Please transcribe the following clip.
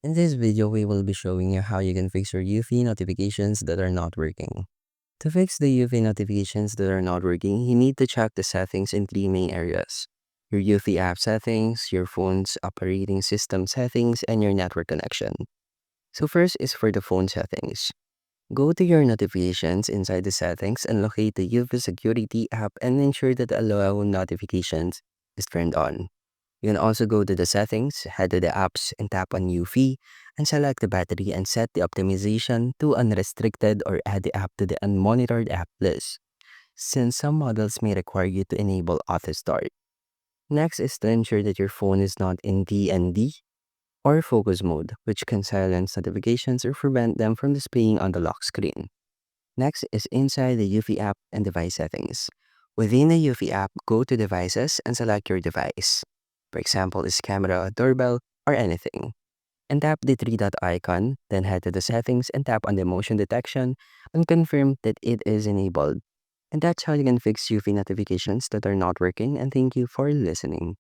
In this video, we will be showing you how you can fix your Eufy notifications that are not working. To fix the Eufy notifications that are not working, you need to check the settings in three main areas: your Eufy app settings, your phone's operating system settings, and your network connection. So first is for the phone settings. Go to your notifications inside the settings and locate the Eufy security app and ensure that allow notifications is turned on. You can also go to the settings, head to the apps, and tap on Eufy, and select the battery and set the optimization to unrestricted or add the app to the unmonitored app list, since some models may require you to enable auto start. Next is to ensure that your phone is not in DND or focus mode, which can silence notifications or prevent them from displaying on the lock screen. Next is inside the Eufy app and device settings. Within the Eufy app, go to devices and select your device. For example, is camera, doorbell, or anything. And tap the three dot icon, then head to the settings and tap on the motion detection and confirm that it is enabled. And that's how you can fix Eufy notifications that are not working, and thank you for listening.